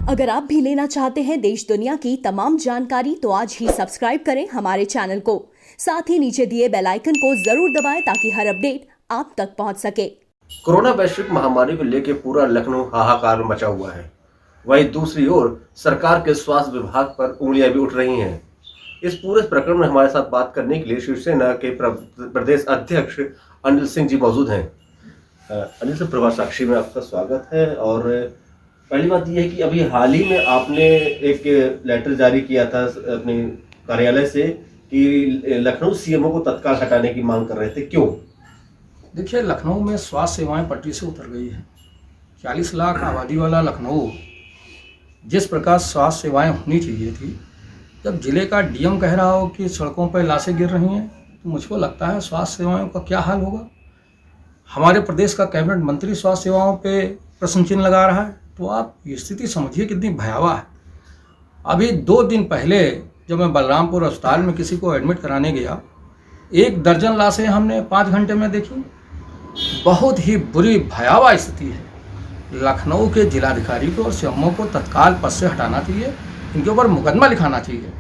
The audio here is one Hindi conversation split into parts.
अगर आप भी लेना चाहते हैं देश दुनिया की तमाम जानकारी तो आज ही सब्सक्राइब करें हमारे चैनल को। साथ ही नीचे दिए बेल आइकन को जरूर दबाएं ताकि हर अपडेट आप तक पहुंच सके। कोरोना वैश्विक महामारी को लेकर पूरा लखनऊ हाहाकार में मचा हुआ है। वहीं दूसरी ओर सरकार के स्वास्थ्य विभाग पर उंगलियां भी उठ रही हैं। इस पूरे प्रकरण में हमारे साथ बात करने के लिए शिवसेना के प्रदेश अध्यक्ष अनिल सिंह जी मौजूद हैं। अनिल सिंह, प्रभात साक्षी में आपका स्वागत है। और पहली बात यह है कि अभी हाल ही में आपने एक लेटर जारी किया था अपने कार्यालय से कि लखनऊ सीएमओ को तत्काल हटाने की मांग कर रहे थे, क्यों? देखिए, लखनऊ में स्वास्थ्य सेवाएं पटरी से उतर गई है। 40 लाख आबादी वाला लखनऊ, जिस प्रकार स्वास्थ्य सेवाएं होनी चाहिए थी, जब जिले का डीएम कह रहा हो कि सड़कों पर लाशें गिर रही हैं, तो मुझको लगता है स्वास्थ्य सेवाओं का क्या हाल होगा। हमारे प्रदेश का कैबिनेट मंत्री स्वास्थ्य सेवाओं पे प्रश्न चिन्ह लगा रहा है, तो आप ये स्थिति समझिए कितनी भयावह है। अभी 2 दिन पहले जब मैं बलरामपुर अस्पताल में किसी को एडमिट कराने गया, 1 दर्जन लाशें हमने 5 घंटे में देखी। बहुत ही बुरी भयावह स्थिति है। लखनऊ के जिलाधिकारी को और सीएमओ को तत्काल पद से हटाना चाहिए, इनके ऊपर मुकदमा लिखाना चाहिए।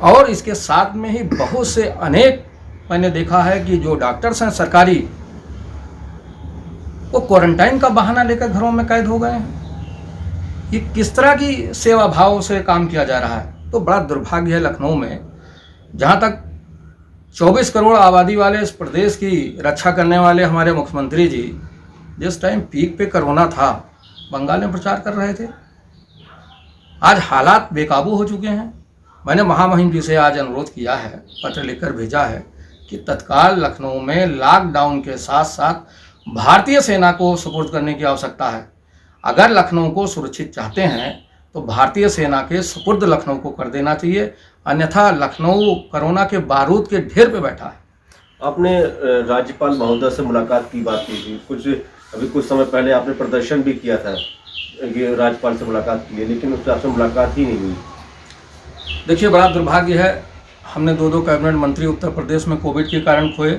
और इसके साथ में ही बहुत से अनेक मैंने देखा है कि जो डॉक्टर्स हैं सरकारी, वो क्वारंटाइन का बहाना लेकर घरों में कैद हो गए हैं। ये किस तरह की सेवा भाव से काम किया जा रहा है। तो बड़ा दुर्भाग्य है लखनऊ में, जहाँ तक 24 करोड़ आबादी वाले इस प्रदेश की रक्षा करने वाले हमारे मुख्यमंत्री जी जिस टाइम पीक पे कोरोना था, बंगाल में प्रचार कर रहे थे। आज हालात बेकाबू हो चुके हैं। मैंने महामहिम जी से आज अनुरोध किया है, पत्र लिखकर भेजा है कि तत्काल लखनऊ में लॉकडाउन के साथ साथ भारतीय सेना को सुपुर्द करने की आवश्यकता है। अगर लखनऊ को सुरक्षित चाहते हैं तो भारतीय सेना के सुपुर्द लखनऊ को कर देना चाहिए, अन्यथा लखनऊ कोरोना के बारूद के ढेर पे बैठा है। आपने राज्यपाल महोदय से मुलाकात की बात की थी, अभी कुछ समय पहले आपने प्रदर्शन भी किया था ये राज्यपाल से मुलाकात के लिए, लेकिन उससे आपसे मुलाकात ही नहीं हुई। देखिए, बड़ा दुर्भाग्य है, हमने 2 कैबिनेट मंत्री उत्तर प्रदेश में कोविड के कारण खोए।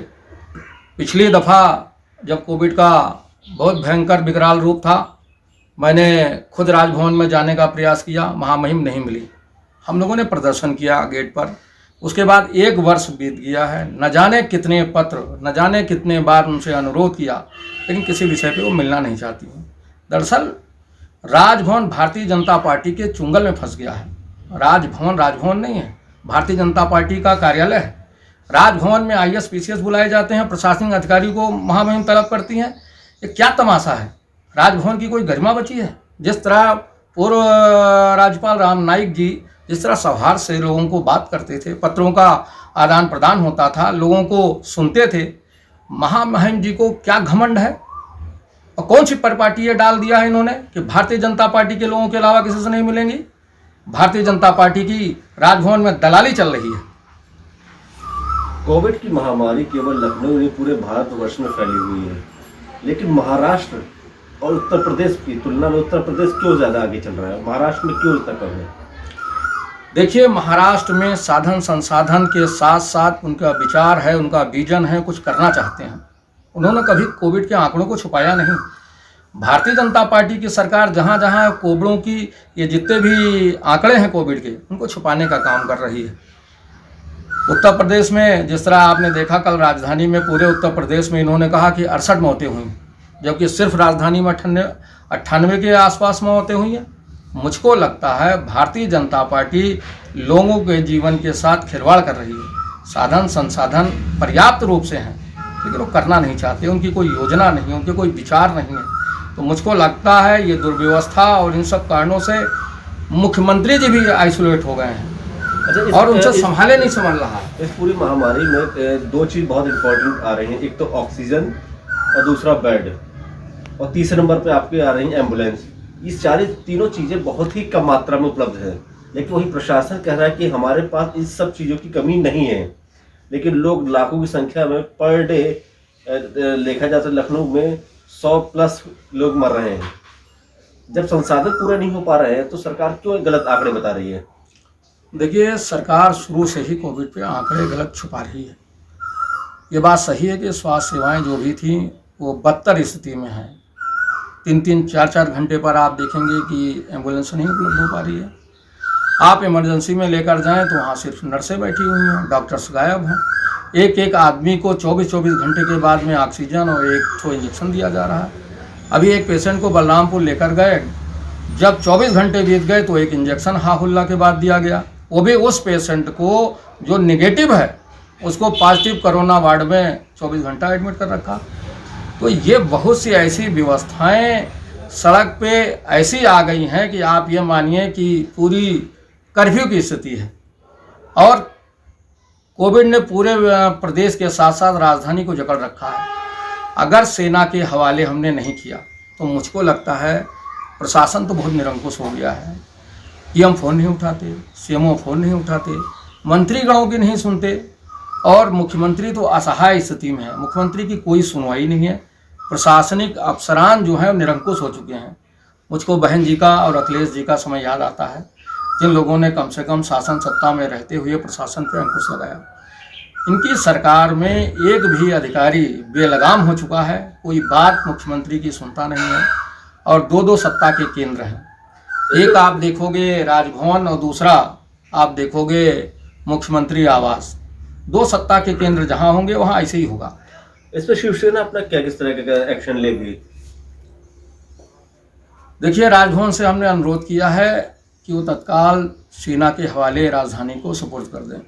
पिछली दफ़ा जब कोविड का बहुत भयंकर विकराल रूप था, मैंने खुद राजभवन में जाने का प्रयास किया, महामहिम नहीं मिली। हम लोगों ने प्रदर्शन किया गेट पर। उसके बाद 1 वर्ष बीत गया है, न जाने कितने पत्र, न जाने कितने बार उनसे अनुरोध किया, लेकिन किसी विषय पे वो मिलना नहीं चाहती हैं। दरअसल राजभवन भारतीय जनता पार्टी के चुंगल में फंस गया है। राजभवन नहीं है, भारतीय जनता पार्टी का कार्यालय है। राजभवन में IAS PCS बुलाए जाते हैं, प्रशासनिक अधिकारी को महामहिम तलब करती हैं। ये क्या तमाशा है? राजभवन की कोई गरिमा बची है? जिस तरह पूर्व राज्यपाल राम नाईक जी जिस तरह सौहार्द से लोगों को बात करते थे, पत्रों का आदान प्रदान होता था, लोगों को सुनते थे, महामहिम जी को क्या घमंड है? और कौन सी परिपाटी ये डाल दिया है इन्होंने कि भारतीय जनता पार्टी के लोगों के अलावा किसी से नहीं मिलेंगी। भारतीय जनता पार्टी की राजभवन में दलाली चल रही है। कोविड की महामारी केवल लखनऊ नहीं पूरे भारतवर्ष में फैली हुई है, लेकिन महाराष्ट्र और उत्तर प्रदेश की तुलना में उत्तर प्रदेश क्यों ज़्यादा आगे चल रहा है? महाराष्ट्र में क्यों इतना कम है? देखिए, महाराष्ट्र में साधन संसाधन के साथ साथ उनका विचार है, उनका विजन है, कुछ करना चाहते हैं। उन्होंने कभी कोविड के आंकड़ों को छुपाया नहीं। भारतीय जनता पार्टी की सरकार जहां जहां कोविडों की ये जितने भी आंकड़े हैं कोविड के, उनको छुपाने का काम कर रही है। उत्तर प्रदेश में जिस तरह आपने देखा, कल राजधानी में पूरे उत्तर प्रदेश में इन्होंने कहा कि 68 मौतें हुई, जबकि सिर्फ राजधानी में 98 के आसपास मौतें हुई हैं। मुझको लगता है भारतीय जनता पार्टी लोगों के जीवन के साथ खिलवाड़ कर रही है। साधन संसाधन पर्याप्त रूप से हैं, लेकिन वो करना नहीं चाहते। उनकी कोई योजना नहीं है, उनके कोई विचार नहीं है। तो मुझको लगता है ये दुर्व्यवस्था और इन सब कारणों से मुख्यमंत्री जी भी आइसोलेट हो गए हैं और उनसे संभाले नहीं संभाल रहा है। इस पूरी महामारी में 2 चीज़ बहुत इंपॉर्टेंट आ रही हैं, एक तो ऑक्सीजन और दूसरा बेड, और तीसरे नंबर पे आपके आ रही हैं एम्बुलेंस। ये तीनों चीज़ें बहुत ही कम मात्रा में उपलब्ध है, लेकिन वही प्रशासन कह रहा है कि हमारे पास इस सब चीज़ों की कमी नहीं है। लेकिन लोग लाखों की संख्या में पर डे देखा जाता है लखनऊ में 100+ लोग मर रहे हैं। जब संसाधन पूरे नहीं हो पा रहे हैं तो सरकार क्यों गलत आंकड़े बता रही है? देखिए, सरकार शुरू से ही कोविड पे आंकड़े गलत छुपा रही है। ये बात सही है कि स्वास्थ्य सेवाएं जो भी थी वो बदतर स्थिति में हैं। 3-3, 4-4 घंटे पर आप देखेंगे कि एम्बुलेंस नहीं उपलब्ध हो पा रही है। आप इमरजेंसी में लेकर जाएं तो वहाँ सिर्फ नर्सें बैठी हुई हैं, डॉक्टर्स गायब हैं। एक एक आदमी को 24-24 घंटे के बाद में ऑक्सीजन और एक ठो इंजेक्शन दिया जा रहा है। अभी एक पेशेंट को बलरामपुर लेकर गए, जब 24 घंटे बीत गए तो एक इंजेक्शन हाहुल्ला के बाद दिया गया, वो भी उस पेशेंट को जो निगेटिव है उसको पॉजिटिव कोरोना वार्ड में 24 घंटा एडमिट कर रखा। तो ये बहुत सी ऐसी व्यवस्थाएं सड़क पे ऐसी आ गई हैं कि आप ये मानिए कि पूरी कर्फ्यू की स्थिति है। और कोविड ने पूरे प्रदेश के साथ साथ राजधानी को जकड़ रखा है। अगर सेना के हवाले हमने नहीं किया तो मुझको लगता है प्रशासन तो बहुत निरंकुश हो गया है। पीएम फ़ोन नहीं उठाते, सीएमओ फ़ोन नहीं उठाते, मंत्रीगणों की नहीं सुनते और मुख्यमंत्री तो असहाय स्थिति में है। मुख्यमंत्री की कोई सुनवाई नहीं है। प्रशासनिक अफसरान जो हैं निरंकुश हो चुके हैं। मुझको बहन जी का और अखिलेश जी का समय याद आता है, जिन लोगों ने कम से कम शासन सत्ता में रहते हुए प्रशासन पर अंकुश लगाया। इनकी सरकार में एक भी अधिकारी बेलगाम हो चुका है, कोई बात मुख्यमंत्री की सुनता नहीं है और दो सत्ता के केंद्र हैं। एक आप देखोगे राजभवन और दूसरा आप देखोगे मुख्यमंत्री आवास। दो सत्ता के केंद्र जहां होंगे वहां ऐसे ही होगा। इस पर शिवसेना अपना क्या किस तरह का एक्शन लेगी? देखिए, राजभवन से हमने अनुरोध किया है कि वो तत्काल सेना के हवाले राजधानी को सुपुर्द कर दें।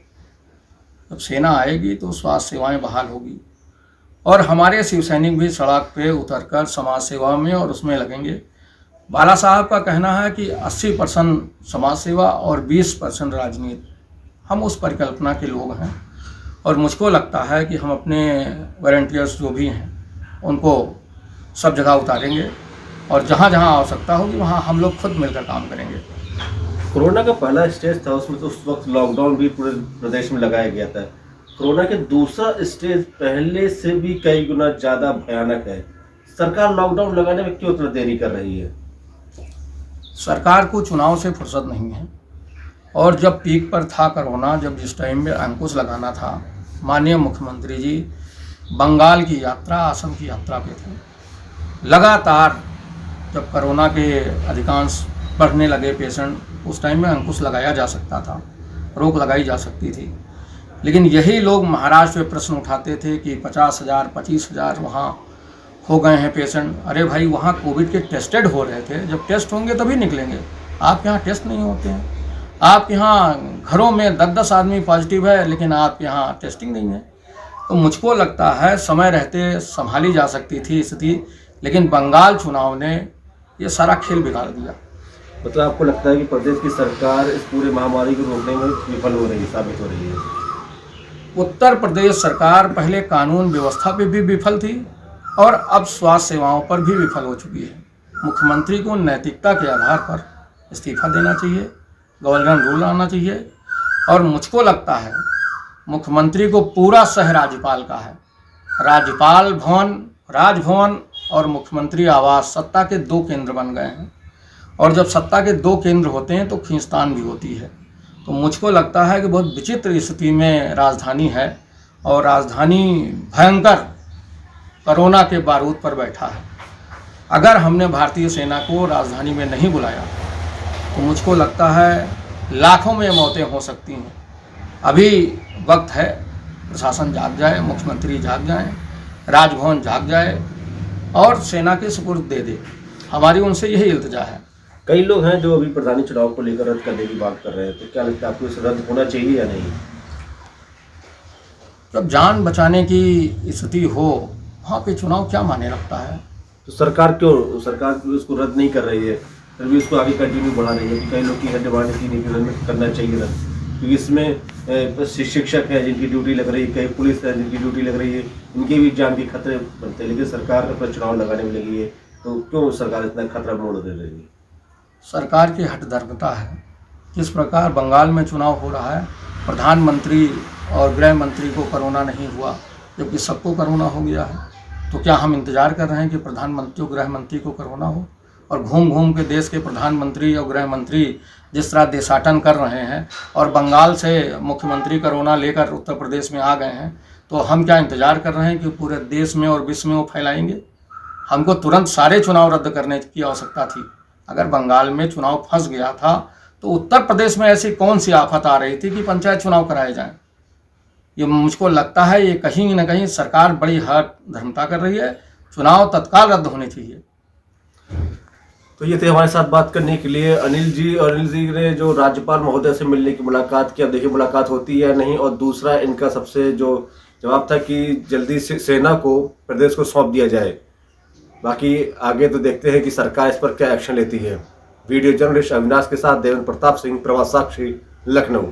जब सेना आएगी तो स्वास्थ्य सेवाएं बहाल होगी और हमारे शिव सैनिक भी सड़क पे उतरकर समाज सेवा में और उसमें लगेंगे। बाला साहब का कहना है कि 80% समाज सेवा और 20% राजनीति। हम उस परिकल्पना के लोग हैं और मुझको लगता है कि हम अपने वॉलंटियर्स जो भी हैं उनको सब जगह उतारेंगे और जहाँ जहाँ आवश्यकता होगी वहाँ हम लोग खुद मिलकर काम करेंगे। कोरोना का पहला स्टेज था, उसमें तो उस वक्त लॉकडाउन भी पूरे प्रदेश में लगाया गया था। कोरोना के दूसरा स्टेज पहले से भी कई गुना ज़्यादा भयानक है। सरकार लॉकडाउन लगाने में क्यों इतना देरी कर रही है? सरकार को चुनाव से फुर्सत नहीं है और जब पीक पर था कोरोना, जब जिस टाइम में अंकुश लगाना था, माननीय मुख्यमंत्री जी बंगाल की यात्रा, असम की यात्रा पे थे। लगातार जब कोरोना के अधिकांश बढ़ने लगे पेशेंट, उस टाइम में अंकुश लगाया जा सकता था, रोक लगाई जा सकती थी। लेकिन यही लोग महाराष्ट्र में प्रश्न उठाते थे कि 50,000 25,000 वहाँ हो गए हैं पेशेंट। अरे भाई, वहाँ कोविड के टेस्टेड हो रहे थे, जब टेस्ट होंगे तभी निकलेंगे। आप यहाँ टेस्ट नहीं होते हैं। आप यहाँ घरों में 10-10 आदमी पॉजिटिव है लेकिन आप यहाँ टेस्टिंग नहीं है। तो मुझको लगता है समय रहते संभाली जा सकती थी स्थिति, लेकिन बंगाल चुनाव ने ये सारा खेल बिगाड़ दिया। मतलब आपको लगता है कि प्रदेश की सरकार इस पूरे महामारी को रोकने में विफल हो रही है, साबित हो रही है? उत्तर प्रदेश सरकार पहले कानून व्यवस्था पे भी विफल थी और अब स्वास्थ्य सेवाओं पर भी विफल हो चुकी है। मुख्यमंत्री को नैतिकता के आधार पर इस्तीफा देना चाहिए, गवर्नर रूल आना चाहिए और मुझको लगता है मुख्यमंत्री को पूरा सह राज्यपाल का है। राज्यपाल भवन, राजभवन और मुख्यमंत्री आवास सत्ता के 2 केंद्र बन गए हैं और जब सत्ता के 2 केंद्र होते हैं तो खींचतान भी होती है। तो मुझको लगता है कि बहुत विचित्र स्थिति में राजधानी है और राजधानी भयंकर कोरोना के बारूद पर बैठा है। अगर हमने भारतीय सेना को राजधानी में नहीं बुलाया तो मुझको लगता है लाखों में मौतें हो सकती हैं। अभी वक्त है, प्रशासन जाग जाए, मुख्यमंत्री जाग जाए, राजभवन जाग जाए और सेना के सुपुर्द दे दे। हमारी उनसे यही इल्तिजा है। कई लोग हैं जो अभी प्रधानी चुनाव को लेकर रद्द करने की बात कर रहे हैं, तो क्या लगता है आपको इसे रद्द होना चाहिए या नहीं? जब जान बचाने की स्थिति हो वहाँ पे चुनाव क्या माने रखता है? तो सरकार उसको रद्द नहीं कर रही है, फिर भी उसको आगे कंटिन्यू बढ़ा रही है कि कई लोग की डिमांड की नहीं कि करना चाहिए रद्द, क्योंकि इसमें शिक्षक है जिनकी ड्यूटी लग रही है, कई पुलिस है जिनकी ड्यूटी लग रही है, इनके भी जान के खतरे बनते हैं। लेकिन सरकार अपना चुनाव लगाने में लगी है, तो क्यों सरकार इतना खतरा मोड़ दे रही है? सरकार की हठधर्मिता है। किस प्रकार बंगाल में चुनाव हो रहा है, प्रधानमंत्री और गृह मंत्री को कोरोना नहीं हुआ जबकि सबको कोरोना हो गया है। तो क्या हम इंतज़ार कर रहे हैं कि प्रधानमंत्री और गृह मंत्री को कोरोना हो? और घूम घूम के देश के प्रधानमंत्री और गृह मंत्री जिस तरह देशाटन कर रहे हैं और बंगाल से मुख्यमंत्री कोरोना लेकर उत्तर प्रदेश में आ गए हैं, तो हम क्या इंतज़ार कर रहे हैं कि पूरे देश में और विश्व में वो फैलाएंगे? हमको तुरंत सारे चुनाव रद्द करने की आवश्यकता थी। अगर बंगाल में चुनाव फंस गया था तो उत्तर प्रदेश में ऐसी कौन सी आफत आ रही थी कि पंचायत चुनाव कराए जाएं। ये मुझको लगता है ये कहीं न कहीं सरकार बड़ी हद धर्मता कर रही है। चुनाव तत्काल रद्द होने चाहिए। तो ये थे हमारे साथ बात करने के लिए अनिल जी, और अनिल जी ने जो राज्यपाल महोदय से मिलने की मुलाकात की, अब देखिए मुलाकात होती है या नहीं। और दूसरा इनका सबसे जो जवाब था कि जल्दी से सेना को प्रदेश को सौंप दिया जाए। बाकी आगे तो देखते हैं कि सरकार इस पर क्या एक्शन लेती है। वीडियो जर्नलिस्ट अविनाश के साथ देवेंद्र प्रताप सिंह, प्रवास साक्षी, लखनऊ।